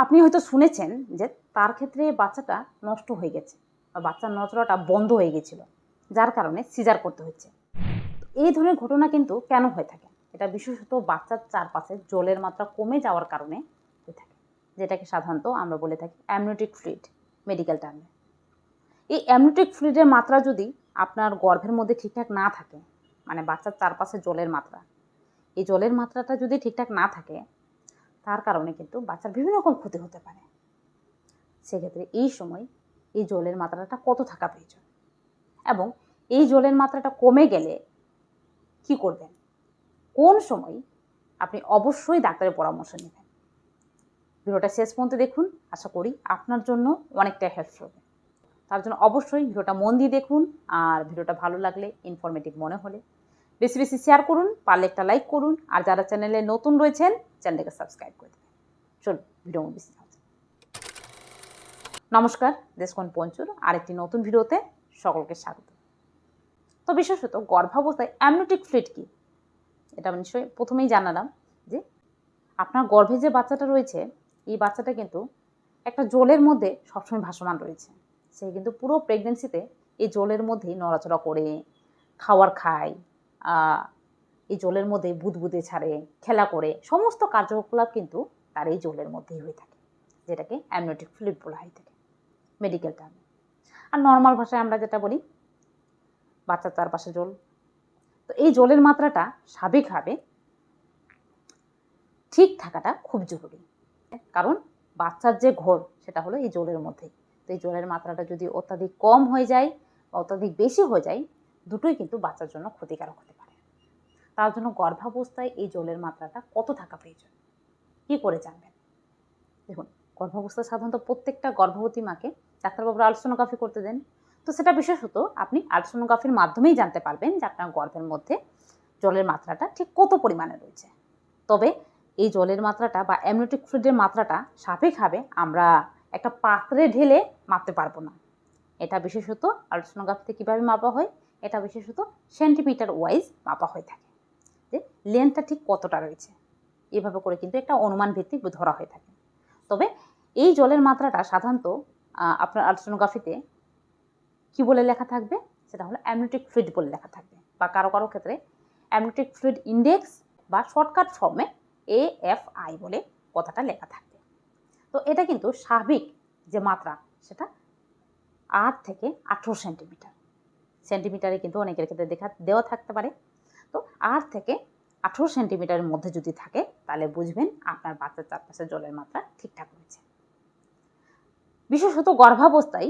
আপনি হয়তো শুনেছেন যে তার ক্ষেত্রে বাচ্চাটা নষ্ট হয়ে গেছে বা বাচ্চার নড়াচড়াটা বন্ধ হয়ে গেছিল, যার কারণে সিজার করতে হচ্ছে। এই ধরনের ঘটনা কিন্তু কেন হয়ে থাকে? এটা বিশেষত বাচ্চার চারপাশে জলের মাত্রা কমে যাওয়ার কারণে হয়ে থাকে, যেটাকে সাধারণত আমরা বলে থাকি অ্যামনিওটিক ফ্লুইড মেডিকেল টার্মে। এই অ্যামনিওটিক ফ্লুইডের মাত্রা যদি আপনার গর্ভের মধ্যে ঠিকঠাক না থাকে, মানে বাচ্চার চারপাশে জলের মাত্রা, এই জলের মাত্রাটা যদি ঠিকঠাক না থাকে, তার কারণে কিন্তু বাচ্চার বিভিন্ন রকম ক্ষতি হতে পারে। সেক্ষেত্রে এই সময় এই জলের মাত্রাটা কত থাকা প্রয়োজন এবং এই জলের মাত্রাটা কমে গেলে কি করবেন, কোন সময় আপনি অবশ্যই ডাক্তারের পরামর্শ নেবেন। ভিডিওটা শেষ পর্যন্ত দেখুন, আশা করি আপনার জন্য অনেকটা হেল্পফুল হবে। তার জন্য অবশ্যই ভিডিওটা মন দিয়ে দেখুন, আর ভিডিওটা ভালো লাগলে, ইনফরমেটিভ মনে হলে বেশি বেশি শেয়ার করুন, পারলে একটা লাইক করুন, আর যারা চ্যানেলে নতুন রয়েছেন চ্যানেলটাকে সাবস্ক্রাইব করে দেবেন। চলুন ভিডিও বেশি। নমস্কার, দেশকোণ পঞ্চুর আরেকটি নতুন ভিডিওতে সকলকে স্বাগত। তো বিশেষত গর্ভাবস্থায় অ্যামনিওটিক ফ্লুইড কি, এটা নিশ্চয়ই প্রথমেই জানালাম যে আপনার গর্ভে যে বাচ্চাটা রয়েছে, এই বাচ্চাটা কিন্তু একটা জলের মধ্যে সবসময় ভাসমান রয়েছে। সে কিন্তু পুরো প্রেগনেন্সিতে এই জলের মধ্যেই নড়াচড়া করে, খাওয়ার খায়, এই জলের মধ্যে বুদবুদে ছাড়ে, খেলা করে, সমস্ত কার্যকলাপ কিন্তু তার এই জলের মধ্যেই হয়ে থাকে, যেটাকে অ্যামনিওটিক ফ্লুইড বলা হয় থাকে মেডিকেল টার্মে। আর নর্মাল ভাষায় আমরা যেটা বলি বাচ্চার চারপাশে জল। তো এই জলের মাত্রাটা স্বাভাবিকভাবে ঠিক থাকাটা খুব জরুরি, কারণ বাচ্চার যে ঘর সেটা হলো এই জলের মধ্যেই। তো এই জলের মাত্রাটা যদি অত্যাধিক কম হয়ে যায় বা অত্যাধিক বেশি হয়ে যায়, দুটোই কিন্তু বাচ্চার জন্য ক্ষতিকারক হতে পারে। তার জন্য গর্ভাবস্থায় এই জলের মাত্রাটা কত থাকা প্রয়োজন, কী করে জানবেন? দেখুন, গর্ভাবস্থায় সাধারণত প্রত্যেকটা গর্ভবতী মাকে ডাক্তারবাবুরা আলট্রাসোনোগ্রাফি করতে দেন। তো সেটা বিশেষত আপনি আলট্রাসোনোগ্রাফির মাধ্যমেই জানতে পারবেন যে আপনার গর্ভের মধ্যে জলের মাত্রাটা ঠিক কত পরিমাণে রয়েছে। তবে এই জলের মাত্রাটা বা অ্যামনিওটিক ফ্লুইডের মাত্রাটা স্বাভাবিকভাবে আমরা একটা পাত্রে ঢেলে মাপতে পারবো না। এটা বিশেষত আলট্রাসোনোগ্রাফিতে কীভাবে মাপা হয়, এটা বিশেষত সেন্টিমিটার ওয়াইজ মাপা হয়ে থাকে, যে লেন্থটা ঠিক কতটা রয়েছে, এভাবে করে কিন্তু একটা অনুমান ভিত্তিক ধরা হয়ে থাকে। তবে এই জলের মাত্রাটা সাধারণত আপনার আলট্রাসোনোগ্রাফিতে কী বলে লেখা থাকবে, সেটা হলো অ্যামনিওটিক ফ্লুইড বলে লেখা থাকবে, বা কারো কারো ক্ষেত্রে অ্যামনিওটিক ফ্লুইড ইন্ডেক্স বা শর্টকাট ফর্মে AFI বলে কথাটা লেখা থাকবে। তো এটা কিন্তু স্বাভাবিক যে মাত্রা সেটা 8 থেকে 18 সেন্টিমিটার। সেন্টিমিটারে কিন্তু অনেকের ক্ষেত্রে দেওয়া থাকতে পারে। তো 8 থেকে 18 সেন্টিমিটারের মধ্যে যদি থাকে, তাহলে বুঝবেন আপনার বাচ্চার চারপাশে জলের মাত্রা ঠিকঠাক রয়েছে। বিশেষত গর্ভাবস্থায়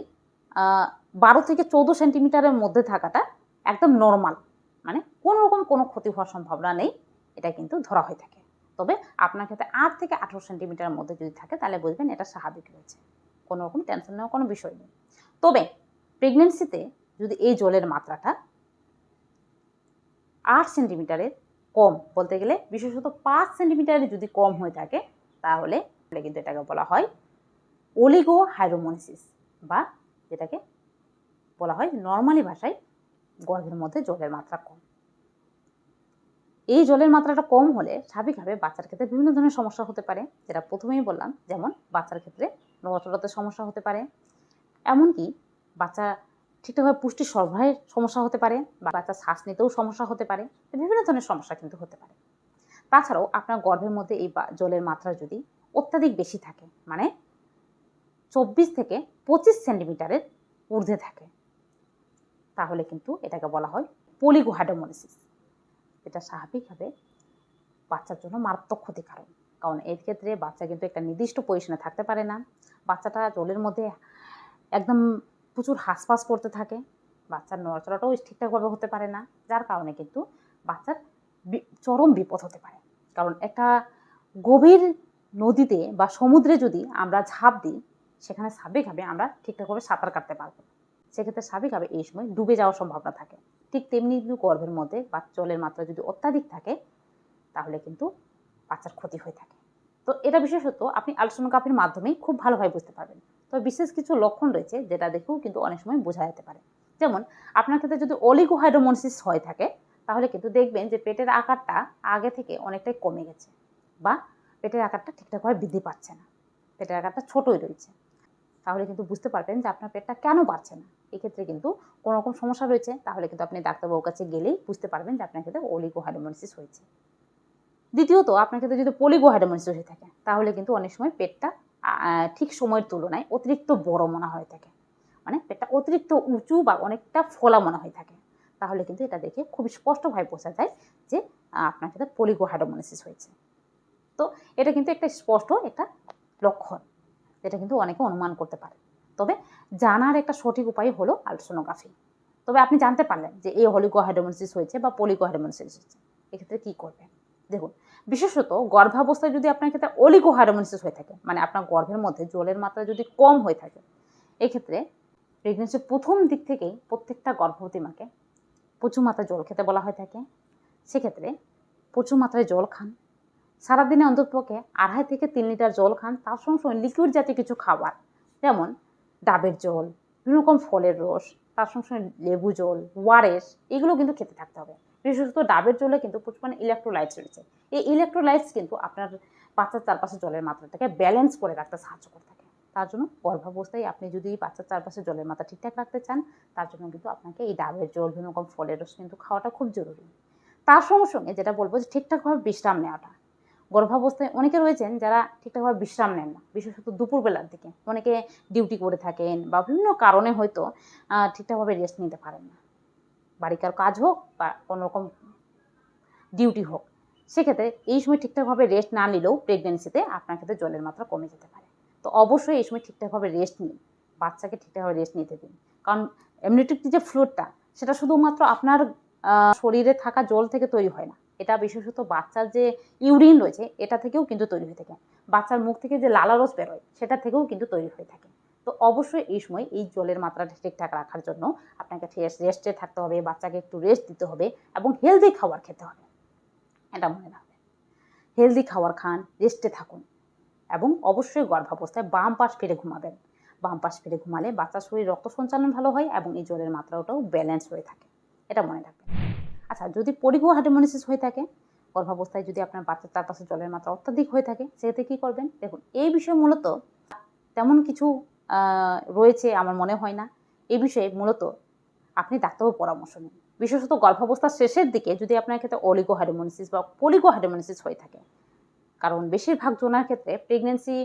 12 থেকে 14 সেন্টিমিটারের মধ্যে থাকাটা একদম নর্মাল, মানে কোনো রকম কোনো ক্ষতি হওয়ার সম্ভাবনা নেই, এটা কিন্তু ধরা হয়ে থাকে। তবে আপনার ক্ষেত্রে 8 থেকে 18 সেন্টিমিটারের মধ্যে যদি থাকে, তাহলে বুঝবেন এটা স্বাভাবিক রয়েছে, কোনো রকম টেনশন নেওয়ার কোনো বিষয় নেই। তবে প্রেগনেন্সিতে যদি এই জলের মাত্রাটা 8 সেন্টিমিটারের কম, বলতে গেলে বিশেষত 5 সেন্টিমিটারে যদি কম হয়ে থাকে, তাহলে কিন্তু এটাকে বলা হয় অলিগোহাইড্রোমোনিসিস, বা যেটাকে বলা হয় নর্মালি ভাষায় গর্ভের মধ্যে জলের মাত্রা কম। এই জলের মাত্রাটা কম হলে স্বাভাবিকভাবে বাচ্চার ক্ষেত্রে বিভিন্ন ধরনের সমস্যা হতে পারে, যেটা প্রথমেই বললাম, যেমন বাচ্চার ক্ষেত্রে নড়াচড়াতে সমস্যা হতে পারে, এমনকি বাচ্চা ঠিকঠাকভাবে পুষ্টি সরবরাহের সমস্যা হতে পারে, বা বাচ্চা শ্বাস নিতেও সমস্যা হতে পারে, বিভিন্ন ধরনের সমস্যা কিন্তু হতে পারে। তাছাড়াও আপনার গর্ভের মধ্যে এই জলের মাত্রা যদি অত্যাধিক বেশি থাকে, মানে 24 থেকে 25 সেন্টিমিটারের ঊর্ধ্বে থাকে, তাহলে কিন্তু এটাকে বলা হয় পলিগোহাইড্রোমোনিসিস। এটা স্বাভাবিকভাবে বাচ্চার জন্য মারাত্মক ক্ষতিকারক, কারণ এর ক্ষেত্রে বাচ্চা কিন্তু একটা নির্দিষ্ট পজিশনে থাকতে পারে না, বাচ্চাটা জলের মধ্যে একদম প্রচুর হাঁসফাঁস করতে থাকে, বাচ্চার নড়াচড়াটাও ঠিকঠাকভাবে হতে পারে না, যার কারণে কিন্তু বাচ্চার চরম বিপদ হতে পারে। কারণ একটা গভীর নদীতে বা সমুদ্রে যদি আমরা ঝাঁপ দিই, সেখানে স্বাভাবিকভাবে আমরা ঠিকঠাকভাবে সাঁতার কাটতে পারবো, সেক্ষেত্রে স্বাভাবিকভাবে এই সময় ডুবে যাওয়ার সম্ভাবনা থাকে। ঠিক তেমনি কিন্তু গর্ভের মধ্যে বা জলের মাত্রা যদি অত্যাধিক থাকে, তাহলে কিন্তু বাচ্চার ক্ষতি হয়ে থাকে। তো এটা বিশেষত আপনি আলট্রাসোনোগ্রাফির মাধ্যমেই খুব ভালোভাবে বুঝতে পারবেন। তবে বিশেষ কিছু লক্ষণ রয়েছে, যেটা দেখেও কিন্তু অনেক সময় বোঝা যেতে পারে। যেমন আপনার ক্ষেত্রে যদি অলিগোহাইড্রোমোনিসিস হয়ে থাকে, তাহলে কিন্তু দেখবেন যে পেটের আকারটা আগে থেকে অনেকটাই কমে গেছে, বা পেটের আকারটা ঠিকঠাকভাবে বৃদ্ধি পাচ্ছে না। পেটের আকারটা ছোটোই রয়েছে, তাহলে কিন্তু বুঝতে পারবেন যে আপনার পেটটা কেন বাড়ছে না। এক্ষেত্রে কিন্তু কোনো রকম সমস্যা রয়েছে, তাহলে কিন্তু আপনি ডাক্তারবাবুর কাছে গেলেই বুঝতে পারবেন যে আপনার ক্ষেত্রে অলিগোহাইড্রোমোলিসিস হয়েছে। দ্বিতীয়ত, আপনার ক্ষেত্রে যদি পলিগোহাইড্রোমোলিসিস হয়ে থাকে, তাহলে কিন্তু অনেক সময় পেটটা ঠিক সময়ের তুলনায় অতিরিক্ত বড় মনে হয়ে থাকে, মানে পেটটা অতিরিক্ত উঁচু বা অনেকটা ফোলা মনে হয়ে থাকে, তাহলে কিন্তু এটা দেখে খুব স্পষ্টভাবে বোঝা যায় যে আপনার ক্ষেত্রে পলিগোহাইড্রোমোলিসিস হয়েছে। তো এটা কিন্তু একটা স্পষ্ট একটা লক্ষণ, যেটা কিন্তু অনেকে অনুমান করতে পারে। তবে জানার একটা সঠিক উপায় হলো আলট্রাসোনোগ্রাফি। তবে আপনি জানতে পারলেন যে এই অলিগোহাইড্রোমোলিসিস হয়েছে বা পলিগোহাইড্রোমোলিসিস হয়েছে, এক্ষেত্রে কী করবেন? দেখুন, বিশেষত গর্ভাবস্থায় যদি আপনার ক্ষেত্রে অলিগোহাইড্রোমোলিসিস হয়ে থাকে, মানে আপনার গর্ভের মধ্যে জলের মাত্রা যদি কম হয়ে থাকে, এক্ষেত্রে প্রেগনেন্সির প্রথম দিক থেকেই প্রত্যেকটা গর্ভবতী মাকে প্রচুর মাত্রায় জল খেতে বলা হয়ে থাকে। সেক্ষেত্রে প্রচুর মাত্রায় জল খান, সারাদিনে অন্ততপক্ষে 2.5 থেকে 3 লিটার জল খান। তার সঙ্গে সঙ্গে লিকুইড জাতীয় কিছু খাবার, যেমন ডাবের জল, বিভিন্ন রকম ফলের রস, তার সঙ্গে সঙ্গে লেবু জল, ওআরএস, এগুলো কিন্তু খেতে থাকতে হবে। বিশেষত ডাবের জলে কিন্তু প্রচুর পরিমাণে ইলেকট্রোলাইটস রয়েছে। এই ইলেকট্রোলাইটস কিন্তু আপনার বাচ্চার চারপাশে জলের মাত্রাটাকে ব্যালেন্স করে রাখতে সাহায্য করে থাকে। তার জন্য গর্ভাবস্থায় আপনি যদি বাচ্চার চারপাশে জলের মাত্রা ঠিকঠাক রাখতে চান, তার জন্য কিন্তু আপনাকে এই ডাবের জল, বিভিন্ন রকম ফলের রস কিন্তু খাওয়াটা খুব জরুরি। তার সঙ্গে সঙ্গে যেটা বলবো যে ঠিকঠাকভাবে বিশ্রাম নেওয়াটা। গর্ভাবস্থায় অনেকে রয়েছেন যারা ঠিকঠাকভাবে বিশ্রাম নেন না, বিশেষত দুপুরবেলার দিকে। অনেকে ডিউটি করে থাকেন বা বিভিন্ন কারণে হয়তো ঠিকঠাকভাবে রেস্ট নিতে পারেন না, বাড়িকার কাজ হোক বা কোনোরকম ডিউটি হোক। সেক্ষেত্রে এই সময় ঠিকঠাকভাবে রেস্ট না নিলেও প্রেগনেন্সিতে আপনার ক্ষেত্রে জলের মাত্রা কমে যেতে পারে। তো অবশ্যই এই সময় ঠিকঠাকভাবে রেস্ট নিন, বাচ্চাকে ঠিকঠাকভাবে রেস্ট নিতে দিন। কারণ এমনিটিক যে ফ্লুইডটা, সেটা শুধুমাত্র আপনার শরীরে থাকা জল থেকে তৈরি হয় না, এটা বিশেষত বাচ্চার যে ইউরিন রয়েছে এটা থেকেও কিন্তু তৈরি হয়ে থাকে। বাচ্চার মুখ থেকে যে লালারস বেরোয় সেটা থেকেও কিন্তু তৈরি হয়ে থাকে। তো অবশ্যই এই সময় এই জলের মাত্রাটা ঠিকঠাক রাখার জন্য আপনাকে রেস্টে থাকতে হবে, বাচ্চাকে একটু রেস্ট দিতে হবে এবং হেলদি খাবার খেতে হবে। এটা মনে রাখবেন, হেলদি খাবার খান, রেস্টে থাকুন এবং অবশ্যই গর্ভাবস্থায় বাম পাশ ফিরে ঘুমাবেন। বাম পাশ ফিরে ঘুমালে বাচ্চার শরীর রক্ত সঞ্চালন ভালো হয় এবং এই জলের মাত্রাটাও ব্যালেন্স হয়ে থাকে, এটা মনে রাখবেন। আচ্ছা, যদি পলিগোহাইড্রোমোলিসিস হয়ে থাকে, গর্ভাবস্থায় যদি আপনার বাচ্চার চারপাশে জলের মাত্রা অত্যাধিক হয়ে থাকে, সেক্ষেত্রে কী করবেন? দেখুন, এই বিষয়ে মূলত তেমন কিছু রয়েছে আমার মনে হয় না। এই বিষয়ে মূলত আপনি ডাক্তারবাবুর পরামর্শ নিন। বিশেষত গর্ভাবস্থার শেষের দিকে যদি আপনার ক্ষেত্রে অলিগোহাইড্রোমোলিসিস বা পলিগোহাইড্রোমোলিসিস হয়ে থাকে, কারণ বেশিরভাগ জনের ক্ষেত্রে প্রেগনেন্সি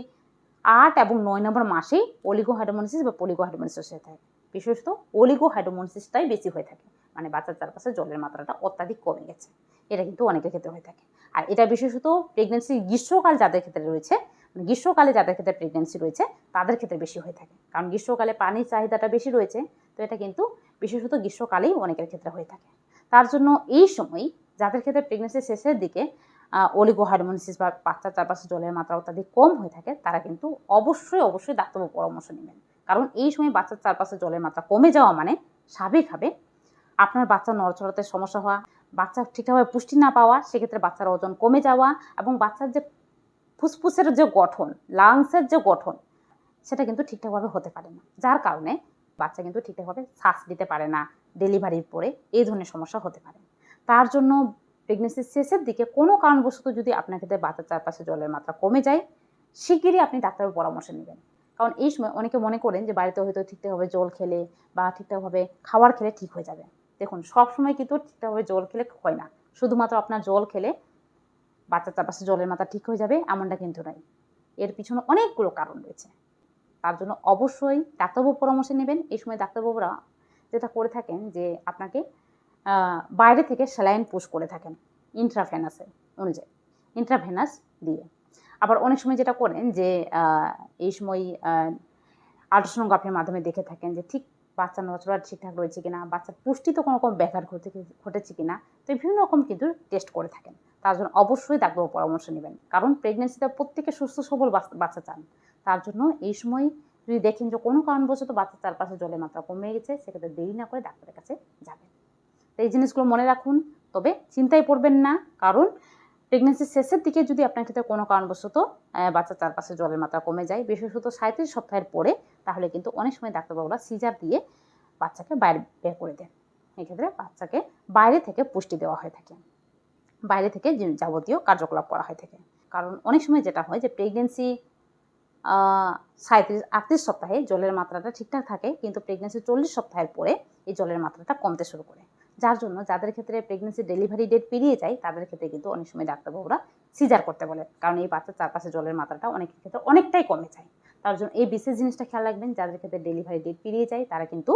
8 এবং 9 নম্বর মাসেই অলিগোহাইড্রোমোলিসিস বা পলিগোহাইড্রোমোলিসিস হয়ে থাকে। বিশেষত অলিগোহাইড্রোমোলিসিসটাই বেশি হয়ে থাকে, মানে বাচ্চার চারপাশে জলের মাত্রাটা অত্যাধিক কমে গেছে। এটা কিন্তু অনেকের ক্ষেত্রে হয়ে থাকে। আর এটা বিশেষত প্রেগনেন্সি গ্রীষ্মকাল যাদের ক্ষেত্রে রয়েছে, মানে গ্রীষ্মকালে যাদের ক্ষেত্রে প্রেগনেন্সি রয়েছে তাদের ক্ষেত্রে বেশি হয়ে থাকে, কারণ গ্রীষ্মকালে পানির চাহিদাটা বেশি রয়েছে। তো এটা কিন্তু বিশেষত গ্রীষ্মকালেই অনেকের ক্ষেত্রে হয়ে থাকে। তার জন্য এই সময় যাদের ক্ষেত্রে প্রেগনেন্সির শেষের দিকে অলিগোহাইড্রোমোলিসিস বা বাচ্চার চারপাশে জলের মাত্রা অত্যাধিক কম হয়ে থাকে, তারা কিন্তু অবশ্যই ডাক্তারবাবুর পরামর্শ নেবেন। কারণ এই সময় বাচ্চার চারপাশে জলের মাত্রা কমে যাওয়া মানে স্বাভাবিকভাবে আপনার বাচ্চার নড়াচড়াতে সমস্যা হওয়া, বাচ্চা ঠিকঠাকভাবে পুষ্টি না পাওয়া, সেক্ষেত্রে বাচ্চার ওজন কমে যাওয়া এবং বাচ্চার যে ফুসফুসের যে গঠন, লাংসের যে গঠন, সেটা কিন্তু ঠিকঠাকভাবে হতে পারে না, যার কারণে বাচ্চা কিন্তু ঠিকঠাকভাবে শ্বাস নিতে পারে না, ডেলিভারির পরে এই ধরনের সমস্যা হতে পারে। তার জন্য প্রেগনেন্সির শেষের দিকে কোনো কারণবশত যদি আপনার ক্ষেত্রে বাচ্চার চারপাশে জলের মাত্রা কমে যায়, শিগগিরই আপনি ডাক্তারের পরামর্শ নেবেন। কারণ এই সময় অনেকে মনে করেন যে বাড়িতে হয়তো ঠিকঠাকভাবে জল খেলে বা ঠিকঠাকভাবে খাবার খেলে ঠিক হয়ে যাবে। দেখুন, সবসময় কিন্তু ঠিকঠাকভাবে জল খেলে হয় না। শুধুমাত্র আপনার জল খেলে বাচ্চার চারপাশে জলের মাত্রা ঠিক হয়ে যাবে এমনটা কিন্তু নয়, এর পিছনে অনেকগুলো কারণ রয়েছে। তার জন্য অবশ্যই ডাক্তারবাবুর পরামর্শ নেবেন। এই সময় ডাক্তারবাবুরা যেটা করে থাকেন যে আপনাকে বাইরে থেকে স্যালাইন পুশ করে থাকেন ইন্ট্রাভেনাসের অনুযায়ী, ইন্ট্রাভেনাস দিয়ে। আবার অনেক সময় যেটা করেন যে এই সময় আল্ট্রাসোনোগ্রাফির মাধ্যমে দেখে থাকেন যে ঠিক বাচ্চার নড়াচড়া ঠিকঠাক রয়েছে কিনা, বাচ্চার পুষ্টিতে কোনো রকম ব্যাঘাত ঘটেছে কিনা। তো বিভিন্ন রকম কিন্তু টেস্ট করে থাকেন। তার জন্য অবশ্যই ডাক্তারবাবুর পরামর্শ নেবেন, কারণ প্রেগনেন্সিতে প্রত্যেকে সুস্থ সবল বাচ্চা চান। তার জন্য এই সময় যদি দেখেন যে কোনো কারণবশত বাচ্চার চারপাশে জলের মাত্রা কমে গেছে, সেক্ষেত্রে দেরি না করে ডাক্তারের কাছে যাবেন। তো এই জিনিসগুলো মনে রাখুন। তবে চিন্তায় পড়বেন না, কারণ প্রেগনেন্সির শেষের দিকে যদি আপনার ক্ষেত্রে কোনো কারণবশত বাচ্চার চারপাশে জলের মাত্রা কমে যায়, বিশেষত 37 সপ্তাহের পরে, তাহলে কিন্তু অনেক সময় ডাক্তারবাবুরা সিজার দিয়ে বাচ্চাকে বাইরে বের করে দেন। এক্ষেত্রে বাচ্চাকে বাইরে থেকে পুষ্টি দেওয়া হয়ে থাকে, বাইরে থেকে যাবতীয় কার্যকলাপ করা হয়ে থাকে। কারণ অনেক সময় যেটা হয় যে প্রেগনেন্সি 37-38 সপ্তাহে জলের মাত্রাটা ঠিকঠাক থাকে, কিন্তু প্রেগনেন্সি 40 সপ্তাহের পরে এই জলের মাত্রাটা কমতে শুরু করে। যার জন্য যাদের ক্ষেত্রে প্রেগনেন্সি ডেলিভারি ডেট পেরিয়ে যায় তাদের ক্ষেত্রে কিন্তু অনেক সময় ডাক্তারবাবুরা সিজার করতে বলে, কারণ এই বাচ্চার চারপাশে জলের মাত্রাটা অনেকের ক্ষেত্রে অনেকটাই কমে যায়। তার জন্য এই বিশেষ জিনিসটা খেয়াল রাখবেন, যাদের ক্ষেত্রে ডেলিভারি ডেট পেরিয়ে যায় তারা কিন্তু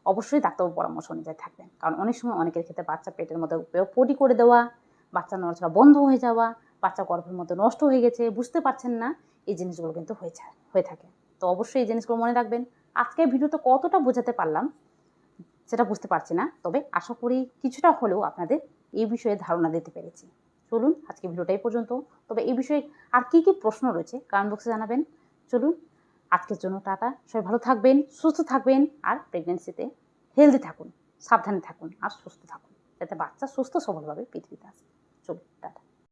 অবশ্যই ডাক্তারবাবুর পরামর্শ অনুযায়ী থাকবেন। কারণ অনেক সময় অনেকের ক্ষেত্রে বাচ্চা পেটের মধ্যে পটি করে দেওয়া, বাচ্চা নড়াচড়া বন্ধ হয়ে যাওয়া, বাচ্চা গর্ভের মধ্যে নষ্ট হয়ে গেছে, বুঝতে পারছেন না, এই জিনিসগুলো কিন্তু হয়ে থাকে। তো অবশ্যই এই জিনিসগুলো মনে রাখবেন। আজকের ভিডিওতে কতটা বোঝাতে পারলাম সেটা বুঝতে পারছি না, তবে আশা করি কিছুটা হলেও আপনাদের এই বিষয়ে ধারণা দিতে পেরেছি। চলুন আজকে ভিডিওটা এই পর্যন্ত। তবে এই বিষয়ে আর কি কি প্রশ্ন রয়েছে কমেন্ট বক্সে জানাবেন। চলুন আজকের জন্য টাটা। সবাই ভালো থাকবেন, সুস্থ থাকবেন, আর প্রেগনেন্সিতে হেলদি থাকুন, সাবধানে থাকুন আর সুস্থ থাকুন, যাতে বাচ্চা সুস্থ সবলভাবে পৃথিবীতে আসে। চলুন টাটা।